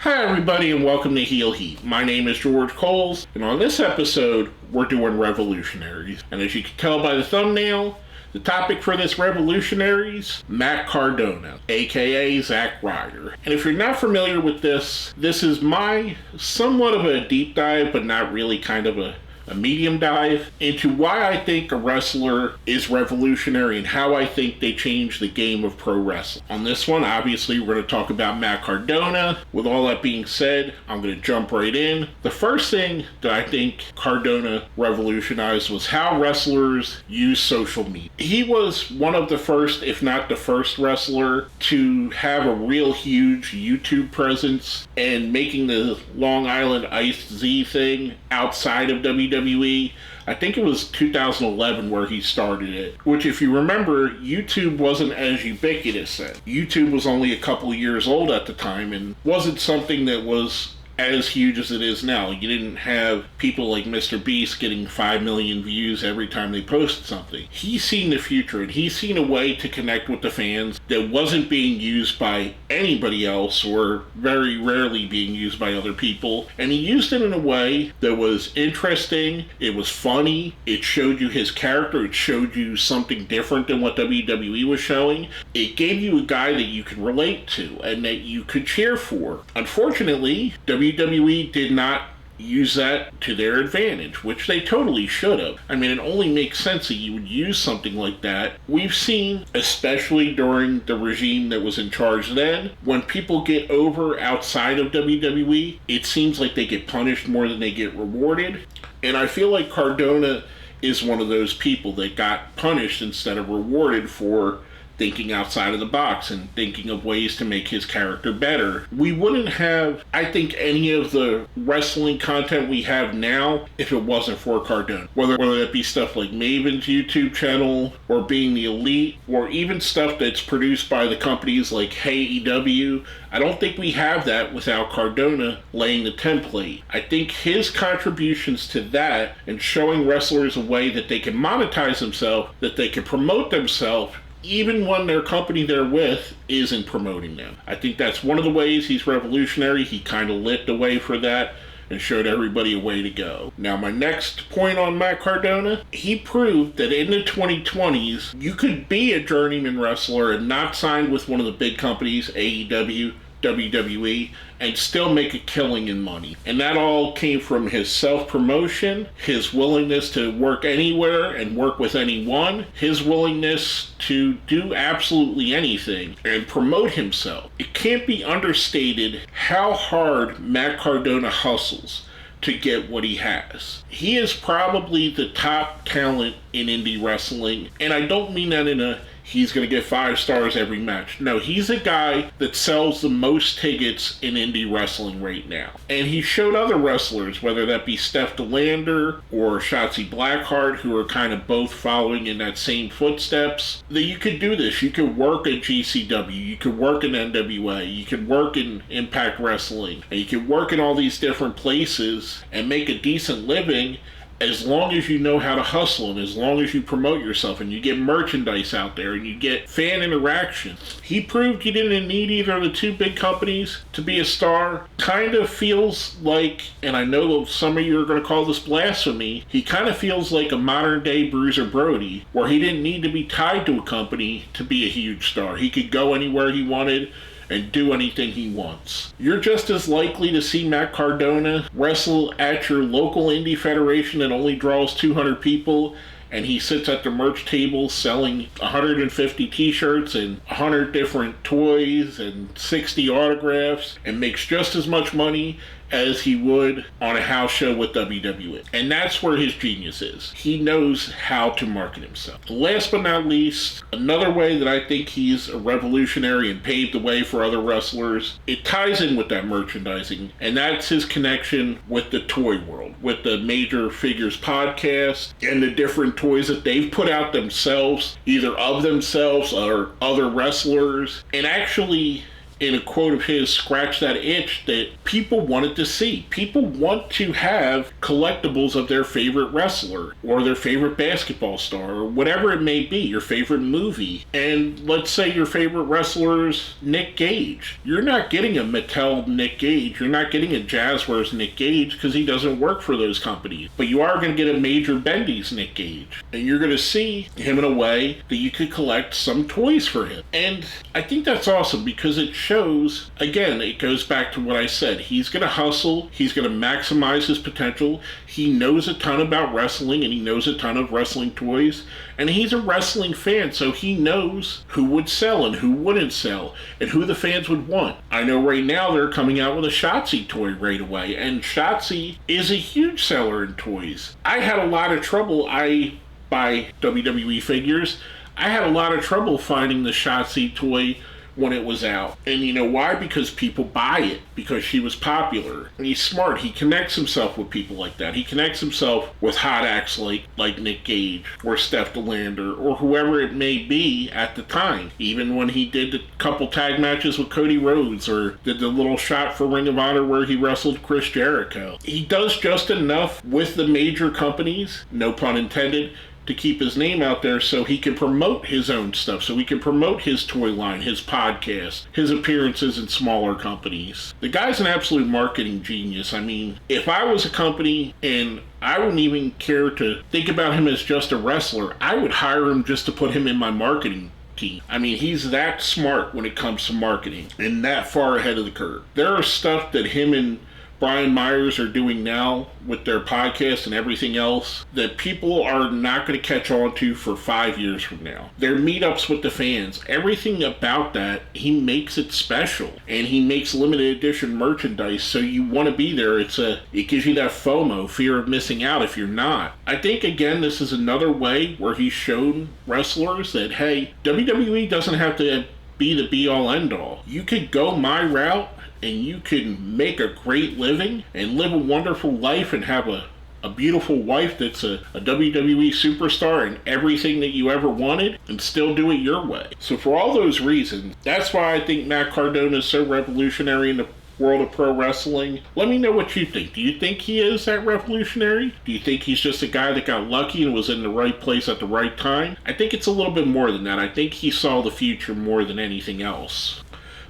Hi everybody and welcome to Heel Heat. My name is George Coles, and on this episode, we're doing Revolutionaries. And as you can tell by the thumbnail, the topic for this Revolutionaries, Matt Cardona, aka Zack Ryder. And if you're not familiar with this is my somewhat of a deep dive, but not really, kind of a medium dive into why I think a wrestler is revolutionary and how I think they change the game of pro wrestling. On this one, obviously, we're going to talk about Matt Cardona. With all that being said, I'm going to jump right in. The first thing that I think Cardona revolutionized was how wrestlers use social media. He was one of the first, if not the first wrestler to have a real huge YouTube presence and making the Long Island Ice Z thing outside of WWE. I think it was 2011 where he started it, which, if you remember, YouTube wasn't as ubiquitous then. YouTube was only a couple years old at the time and wasn't something that was as huge as it is now. You didn't have people like Mr. Beast getting 5 million views every time they posted something. He's seen the future, and he's seen a way to connect with the fans that wasn't being used by anybody else, or very rarely being used by other people. And he used it in a way that was interesting, it was funny, it showed you his character, it showed you something different than what WWE was showing. It gave you a guy that you could relate to and that you could cheer for. Unfortunately, WWE did not use that to their advantage, which they totally should have. I mean, it only makes sense that you would use something like that. We've seen, especially during the regime that was in charge then, when people get over outside of WWE, it seems like they get punished more than they get rewarded. And I feel like Cardona is one of those people that got punished instead of rewarded for thinking outside of the box and thinking of ways to make his character better. We wouldn't have, I think, any of the wrestling content we have now if it wasn't for Cardona. Whether that be stuff like Maven's YouTube channel, or Being the Elite, or even stuff that's produced by the companies like AEW. I don't think we have that without Cardona laying the template. I think his contributions to that and showing wrestlers a way that they can monetize themselves, that they can promote themselves, even when their company they're with isn't promoting them. I think that's one of the ways he's revolutionary. He kind of lit the way for that and showed everybody a way to go. Now, my next point on Matt Cardona, he proved that in the 2020s, you could be a journeyman wrestler and not sign with one of the big companies, AEW, WWE, and still make a killing in money. And that all came from his self-promotion, his willingness to work anywhere and work with anyone, his willingness to do absolutely anything and promote himself. It can't be understated how hard Matt Cardona hustles to get what he has. He is probably the top talent in indie wrestling, and I don't mean that in a he's going to get 5 stars every match. No, he's a guy that sells the most tickets in indie wrestling right now. And he showed other wrestlers, whether that be Steph DeLander or Shotzi Blackheart, who are kind of both following in that same footsteps, that you could do this. You could work at GCW, you could work in NWA, you could work in Impact Wrestling, and you could work in all these different places and make a decent living, as long as you know how to hustle and as long as you promote yourself and you get merchandise out there and you get fan interaction. He proved you didn't need either of the two big companies to be a star. Kind of feels like, and I know some of you are going to call this blasphemy, he kind of feels like a modern day Bruiser Brody, where he didn't need to be tied to a company to be a huge star. He could go anywhere he wanted and do anything he wants. You're just as likely to see Matt Cardona wrestle at your local indie federation that only draws 200 people, and he sits at the merch table selling 150 t-shirts and 100 different toys and 60 autographs and makes just as much money as he would on a house show with WWE. And that's where his genius is. He knows how to market himself. Last but not least, another way that I think he's a revolutionary and paved the way for other wrestlers, it ties in with that merchandising, and that's his connection with the toy world, with the Major Figures podcast and the different toys that they've put out themselves, either of themselves or other wrestlers, and actually in a quote of his, scratched that itch that people wanted to see. People want to have collectibles of their favorite wrestler or their favorite basketball star or whatever it may be, your favorite movie. And let's say your favorite wrestler's Nick Gage. You're not getting a Mattel Nick Gage. You're not getting a Jazzwares Nick Gage because he doesn't work for those companies. But you are going to get a Major Bendy's Nick Gage. And you're going to see him in a way that you could collect some toys for him. And I think that's awesome because it shows, again, it goes back to what I said. He's going to hustle. He's going to maximize his potential. He knows a ton about wrestling and he knows a ton of wrestling toys. And he's a wrestling fan, so he knows who would sell and who wouldn't sell and who the fans would want. I know right now they're coming out with a Shotzi toy right away, and Shotzi is a huge seller in toys. I had a lot of trouble. I buy WWE figures. I had a lot of trouble finding the Shotzi toy when it was out. And you know why? Because people buy it. Because she was popular. And he's smart. He connects himself with people like that. He connects himself with hot acts like Nick Gage or Steph DeLander or whoever it may be at the time. Even when he did a couple tag matches with Cody Rhodes or did the little shot for Ring of Honor where he wrestled Chris Jericho. He does just enough with the major companies, no pun intended, to keep his name out there so he can promote his own stuff, so he can promote his toy line, his podcast, his appearances in smaller companies. The guy's an absolute marketing genius. I mean, if I was a company and I wouldn't even care to think about him as just a wrestler, I would hire him just to put him in my marketing team. I mean, he's that smart when it comes to marketing and that far ahead of the curve. There are stuff that him and Brian Myers are doing now with their podcast and everything else that people are not going to catch on to for 5 years from now. Their meetups with the fans, everything about that, he makes it special. And he makes limited edition merchandise so you want to be there. It gives you that FOMO, fear of missing out if you're not. I think, again, this is another way where he's shown wrestlers that, hey, WWE doesn't have to be the be-all, end-all. You could go my route and you can make a great living and live a wonderful life and have a beautiful wife that's a WWE superstar and everything that you ever wanted and still do it your way. So for all those reasons, that's why I think Matt Cardona is so revolutionary in the world of pro wrestling. Let me know what you think. Do you think he is that revolutionary? Do you think he's just a guy that got lucky and was in the right place at the right time? I think it's a little bit more than that. I think he saw the future more than anything else.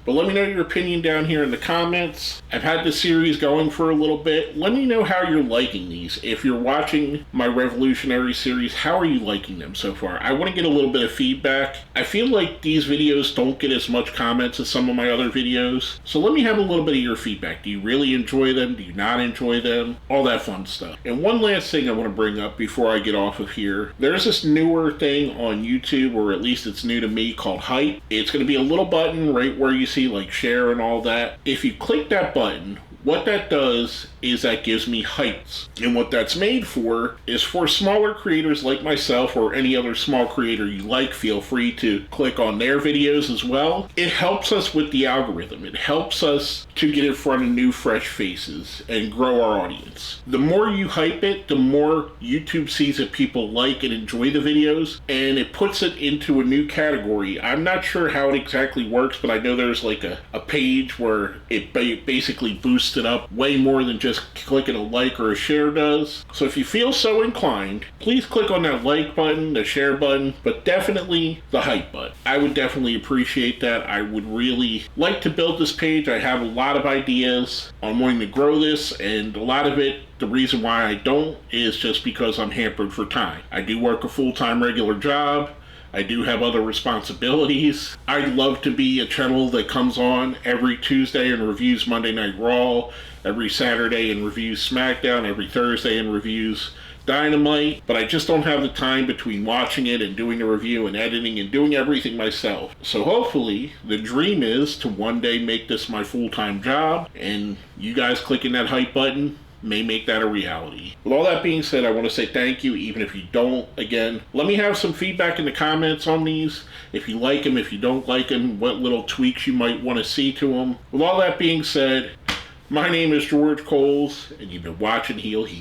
But let me know your opinion down here in the comments. I've had this series going for a little bit. Let me know how you're liking these. If you're watching my Revolutionary series, how are you liking them so far? I want to get a little bit of feedback. I feel like these videos don't get as much comments as some of my other videos. So let me have a little bit of your feedback. Do you really enjoy them? Do you not enjoy them? All that fun stuff. And one last thing I want to bring up before I get off of here. There's this newer thing on YouTube, or at least it's new to me, called Hype. It's going to be a little button right where you see like share and all that. If you click that button, what that does is that gives me hypes. And what that's made for is for smaller creators like myself or any other small creator you like, feel free to click on their videos as well. It helps us with the algorithm. It helps us to get in front of new, fresh faces and grow our audience. The more you hype it, the more YouTube sees that people like and enjoy the videos, and it puts it into a new category. I'm not sure how it exactly works, but I know there's like a page where it basically boosts it up way more than just clicking a like or a share does. So if you feel so inclined, please click on that like button, the share button, but definitely the hype button. I would definitely appreciate that. I would really like to build this page. I have a lot of ideas on wanting to grow this, and a lot of it, the reason why I don't is just because I'm hampered for time. I do work a full-time regular job. I do have other responsibilities. I'd love to be a channel that comes on every Tuesday and reviews Monday Night Raw, every Saturday and reviews SmackDown, every Thursday and reviews Dynamite, but I just don't have the time between watching it and doing the review and editing and doing everything myself. So hopefully the dream is to one day make this my full-time job, and you guys clicking that hype button may make that a reality. With all that being said, I want to say thank you, even if you don't. Again, let me have some feedback in the comments on these. If you like them, if you don't like them, what little tweaks you might want to see to them. With all that being said, my name is George Coles, and you've been watching Heel Heat.